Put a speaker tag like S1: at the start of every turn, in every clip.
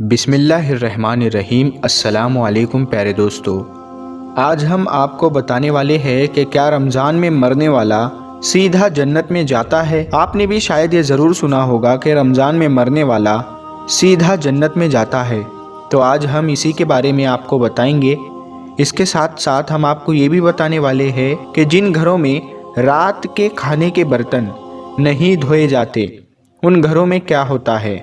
S1: بسم اللہ الرحمن الرحیم۔ السلام علیکم پیارے دوستو، آج ہم آپ کو بتانے والے ہیں کہ کیا رمضان میں مرنے والا سیدھا جنت میں جاتا ہے۔ آپ نے بھی شاید یہ ضرور سنا ہوگا کہ رمضان میں مرنے والا سیدھا جنت میں جاتا ہے، تو آج ہم اسی کے بارے میں آپ کو بتائیں گے۔ اس کے ساتھ ساتھ ہم آپ کو یہ بھی بتانے والے ہیں کہ جن گھروں میں رات کے کھانے کے برتن نہیں دھوئے جاتے ان گھروں میں کیا ہوتا ہے،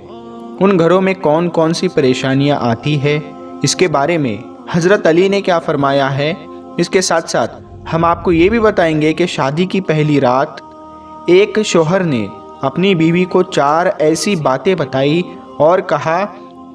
S1: ان گھروں میں کون کون سی پریشانیاں آتی ہے، اس کے بارے میں حضرت علی نے کیا فرمایا ہے۔ اس کے ساتھ ساتھ ہم آپ کو یہ بھی بتائیں گے کہ شادی کی پہلی رات ایک شوہر نے اپنی بیوی کو 4 ایسی باتیں بتائی اور کہا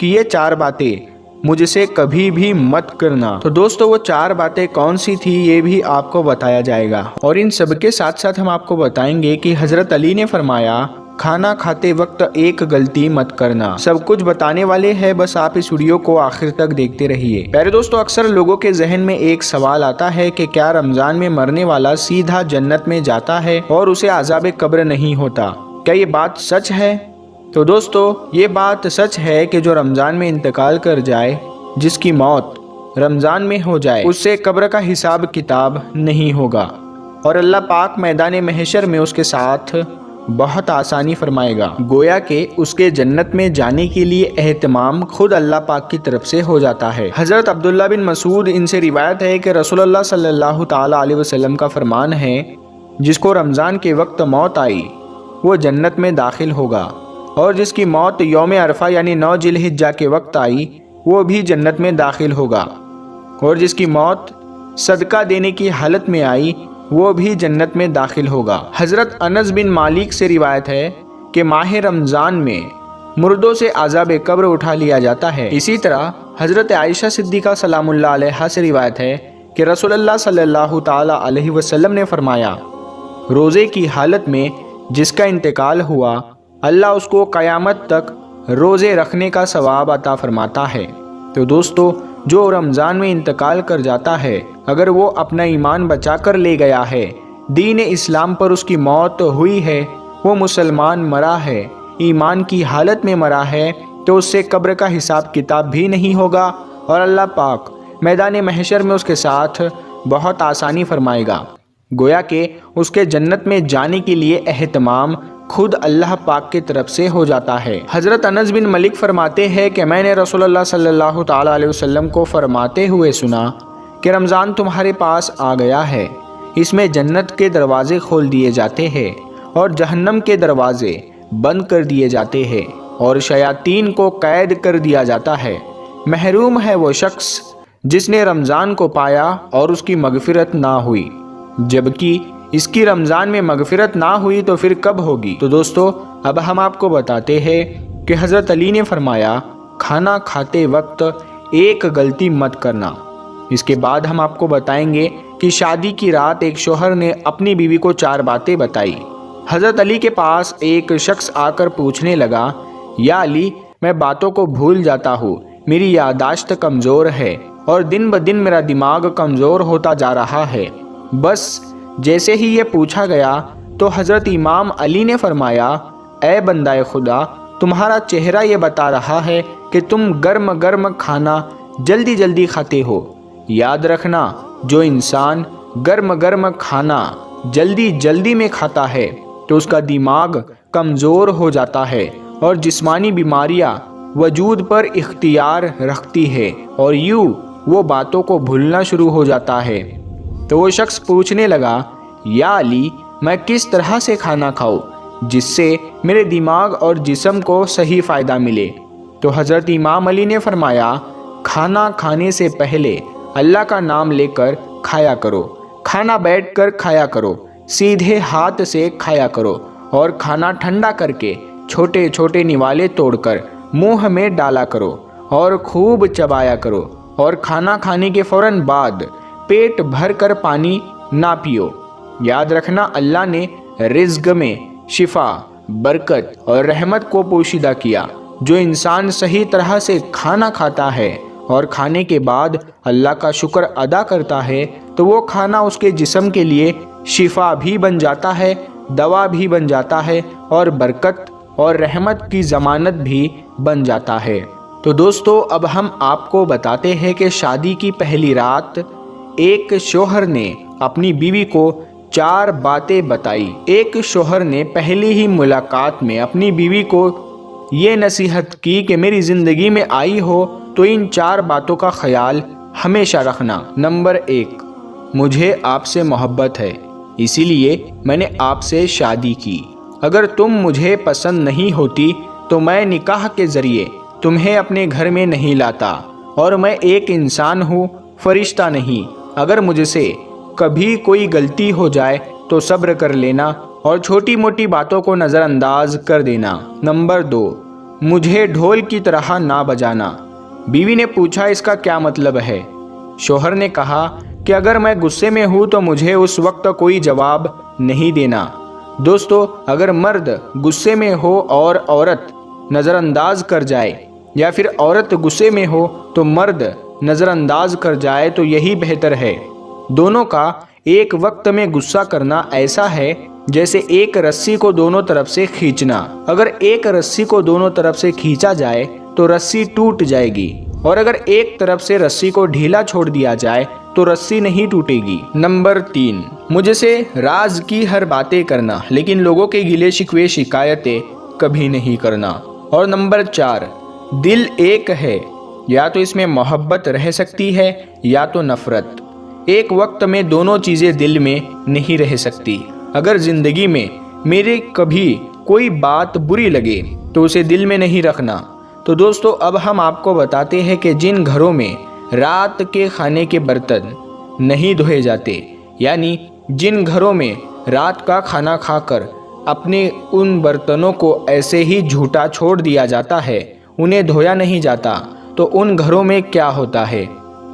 S1: کہ یہ 4 باتیں مجھ سے کبھی بھی مت کرنا۔ تو دوستو وہ 4 باتیں کون سی تھی یہ بھی آپ کو بتایا جائے گا، اور ان سب کے ساتھ ساتھ ہم آپ کو بتائیں گے کہ حضرت علی نے فرمایا کھانا کھاتے وقت ایک غلطی مت کرنا۔ سب کچھ بتانے والے ہیں، بس آپ اس ویڈیو کو آخر تک دیکھتے رہیے۔ پیارے دوستو، اکثر لوگوں کے ذہن میں ایک سوال آتا ہے کہ کیا رمضان میں مرنے والا سیدھا جنت میں جاتا ہے اور اسے عذاب قبر نہیں ہوتا؟ کیا یہ بات سچ ہے؟ تو دوستو یہ بات سچ ہے کہ جو رمضان میں انتقال کر جائے، جس کی موت رمضان میں ہو جائے، اس سے قبر کا حساب کتاب نہیں ہوگا، اور اللہ پاک میدان محشر میں اس کے ساتھ بہت آسانی فرمائے گا۔ گویا کہ اس کے جنت میں جانے کے لیے اہتمام خود اللہ پاک کی طرف سے ہو جاتا ہے۔ حضرت عبداللہ بن مسعود ان سے روایت ہے کہ رسول اللہ صلی اللہ تعالی علیہ وسلم کا فرمان ہے، جس کو رمضان کے وقت موت آئی وہ جنت میں داخل ہوگا، اور جس کی موت یوم عرفہ یعنی 9 ذی الحجہ کے وقت آئی وہ بھی جنت میں داخل ہوگا، اور جس کی موت صدقہ دینے کی حالت میں آئی وہ بھی جنت میں داخل ہوگا۔ حضرت انس بن مالک سے روایت ہے کہ ماہ رمضان میں مردوں سے عذاب قبر اٹھا لیا جاتا ہے۔ اسی طرح حضرت عائشہ صدیقہ سلام اللہ علیہا سے روایت ہے کہ رسول اللہ صلی اللہ تعالی علیہ وسلم نے فرمایا، روزے کی حالت میں جس کا انتقال ہوا اللہ اس کو قیامت تک روزے رکھنے کا ثواب عطا فرماتا ہے۔ تو دوستو جو رمضان میں انتقال کر جاتا ہے، اگر وہ اپنا ایمان بچا کر لے گیا ہے، دین اسلام پر اس کی موت ہوئی ہے، وہ مسلمان مرا ہے، ایمان کی حالت میں مرا ہے، تو اس سے قبر کا حساب کتاب بھی نہیں ہوگا، اور اللہ پاک میدان محشر میں اس کے ساتھ بہت آسانی فرمائے گا۔ گویا کہ اس کے جنت میں جانے کے لیے اہتمام خود اللہ پاک کی طرف سے ہو جاتا ہے۔ حضرت انس بن مالک فرماتے ہیں کہ میں نے رسول اللہ صلی اللہ تعالی علیہ وسلم کو فرماتے ہوئے سنا کہ رمضان تمہارے پاس آ گیا ہے، اس میں جنت کے دروازے کھول دیے جاتے ہیں اور جہنم کے دروازے بند کر دیے جاتے ہیں، اور شیاطین کو قید کر دیا جاتا ہے۔ محروم ہے وہ شخص جس نے رمضان کو پایا اور اس کی مغفرت نہ ہوئی، جبکہ اس کی رمضان میں مغفرت نہ ہوئی تو پھر کب ہوگی؟ تو دوستو اب ہم آپ کو بتاتے ہیں کہ حضرت علی نے فرمایا کھانا کھاتے وقت ایک غلطی مت کرنا۔ اس کے بعد ہم آپ کو بتائیں گے کہ شادی کی رات ایک شوہر نے اپنی بیوی کو 4 باتیں بتائی۔ حضرت علی کے پاس ایک شخص آ کر پوچھنے لگا، یا علی، میں باتوں کو بھول جاتا ہوں، میری یادداشت کمزور ہے اور دن بدن میرا دماغ کمزور ہوتا جا رہا ہے۔ بس جیسے ہی یہ پوچھا گیا تو حضرت امام علی نے فرمایا، اے بندہ خدا، تمہارا چہرہ یہ بتا رہا ہے کہ تم گرم گرم کھانا جلدی جلدی کھاتے ہو۔ یاد رکھنا، جو انسان گرم گرم کھانا جلدی جلدی میں کھاتا ہے تو اس کا دماغ کمزور ہو جاتا ہے اور جسمانی بیماریاں وجود پر اختیار رکھتی ہے، اور یوں وہ باتوں کو بھولنا شروع ہو جاتا ہے۔ تو وہ شخص پوچھنے لگا، یا علی، میں کس طرح سے کھانا کھاؤں جس سے میرے دماغ اور جسم کو صحیح فائدہ ملے؟ تو حضرت امام علی نے فرمایا، کھانا کھانے سے پہلے اللہ کا نام لے کر کھایا کرو، کھانا بیٹھ کر کھایا کرو، سیدھے ہاتھ سے کھایا کرو، اور کھانا ٹھنڈا کر کے چھوٹے چھوٹے نوالے توڑ کر منہ میں ڈالا کرو اور خوب چبایا کرو، اور کھانا کھانے کے فوراً بعد پیٹ بھر کر پانی نہ پیو۔ یاد رکھنا، اللہ نے رزق میں شفا، برکت اور رحمت کو پوشیدہ کیا۔ جو انسان صحیح طرح سے کھانا کھاتا ہے اور کھانے کے بعد اللہ کا شکر ادا کرتا ہے تو وہ کھانا اس کے جسم کے لیے شفا بھی بن جاتا ہے، دوا بھی بن جاتا ہے، اور برکت اور رحمت کی ضمانت بھی بن جاتا ہے۔ تو دوستو اب ہم آپ کو بتاتے ہیں کہ شادی کی پہلی رات ایک شوہر نے اپنی بیوی کو 4 باتیں بتائی۔ ایک شوہر نے پہلی ہی ملاقات میں اپنی بیوی کو یہ نصیحت کی کہ میری زندگی میں آئی ہو تو ان 4 باتوں کا خیال ہمیشہ رکھنا۔ نمبر 1، مجھے آپ سے محبت ہے، اسی لیے میں نے آپ سے شادی کی۔ اگر تم مجھے پسند نہیں ہوتی تو میں نکاح کے ذریعے تمہیں اپنے گھر میں نہیں لاتا، اور میں ایک انسان ہوں، فرشتہ نہیں۔ اگر مجھ سے کبھی کوئی غلطی ہو جائے تو صبر کر لینا اور چھوٹی موٹی باتوں کو نظر انداز کر دینا۔ نمبر 2، مجھے ڈھول کی طرح نہ بجانا۔ بیوی نے پوچھا اس کا کیا مطلب ہے؟ شوہر نے کہا کہ اگر میں غصے میں ہوں تو مجھے اس وقت کوئی جواب نہیں دینا۔ دوستو اگر مرد غصے میں ہو اور عورت نظر انداز کر جائے، یا پھر عورت غصے میں ہو تو مرد نظر انداز کر جائے تو یہی بہتر ہے۔ دونوں کا ایک وقت میں غصہ کرنا ایسا ہے جیسے ایک رسی کو دونوں طرف سے کھینچنا۔ اگر ایک رسی کو دونوں طرف سے کھینچا جائے تو رسی ٹوٹ جائے گی، اور اگر ایک طرف سے رسی کو ڈھیلا چھوڑ دیا جائے تو رسی نہیں ٹوٹے گی۔ نمبر 3، مجھ سے راز کی ہر باتیں کرنا لیکن لوگوں کے گلے شکوے شکایتیں کبھی نہیں کرنا۔ اور نمبر 4، دل ایک ہے، یا تو اس میں محبت رہ سکتی ہے یا تو نفرت۔ ایک وقت میں دونوں چیزیں دل میں نہیں رہ سکتی۔ اگر زندگی میں میرے کبھی کوئی بات بری لگے تو اسے دل میں نہیں رکھنا۔ تو دوستو اب ہم آپ کو بتاتے ہیں کہ جن گھروں میں رات کے کھانے کے برتن نہیں دھوئے جاتے، یعنی جن گھروں میں رات کا کھانا کھا کر اپنے ان برتنوں کو ایسے ہی جھوٹا چھوڑ دیا جاتا ہے، انہیں دھویا نہیں جاتا، تو ان گھروں میں کیا ہوتا ہے،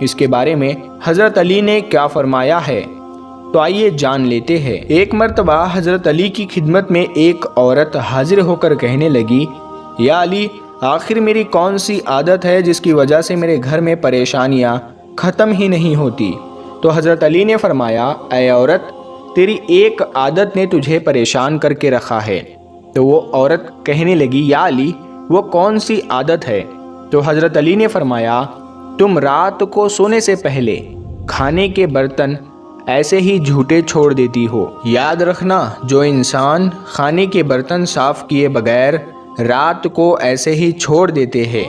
S1: اس کے بارے میں حضرت علی نے کیا فرمایا ہے، تو آئیے جان لیتے ہیں۔ ایک مرتبہ حضرت علی کی خدمت میں ایک عورت حاضر ہو کر کہنے لگی، یا علی، آخر میری کون سی عادت ہے جس کی وجہ سے میرے گھر میں پریشانیاں ختم ہی نہیں ہوتی؟ تو حضرت علی نے فرمایا، اے عورت، تیری ایک عادت نے تجھے پریشان کر کے رکھا ہے۔ تو وہ عورت کہنے لگی، یا علی، وہ کون سی عادت ہے؟ تو حضرت علی نے فرمایا، تم رات کو سونے سے پہلے کھانے کے برتن ایسے ہی جھوٹے چھوڑ دیتی ہو۔ یاد رکھنا، جو انسان کھانے کے برتن صاف کیے بغیر رات کو ایسے ہی چھوڑ دیتے ہیں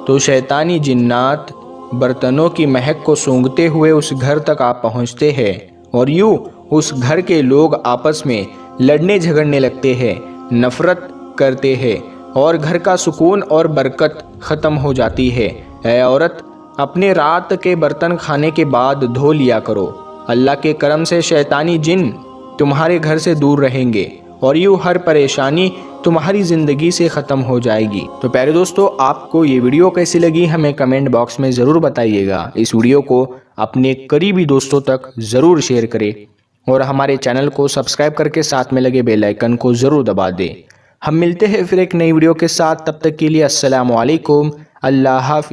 S1: تو شیطانی جنات برتنوں کی مہک کو سونگھتے ہوئے اس گھر تک آ پہنچتے ہیں، اور یوں اس گھر کے لوگ آپس میں لڑنے جھگڑنے لگتے ہیں، نفرت کرتے ہیں، اور گھر کا سکون اور برکت ختم ہو جاتی ہے۔ اے عورت، اپنے رات کے برتن کھانے کے بعد دھو لیا کرو۔ اللہ کے کرم سے شیطانی جن تمہارے گھر سے دور رہیں گے، اور یوں ہر پریشانی تمہاری زندگی سے ختم ہو جائے گی۔ تو پیارے دوستو، آپ کو یہ ویڈیو کیسی لگی ہمیں کمنٹ باکس میں ضرور بتائیے گا۔ اس ویڈیو کو اپنے قریبی دوستوں تک ضرور شیئر کریں، اور ہمارے چینل کو سبسکرائب کر کے ساتھ میں لگے بیل آئیکن کو ضرور دبا دیں۔ ہم ملتے ہیں پھر ایک نئی ویڈیو کے ساتھ، تب تک کے لیے السلام علیکم، اللہ حافظ۔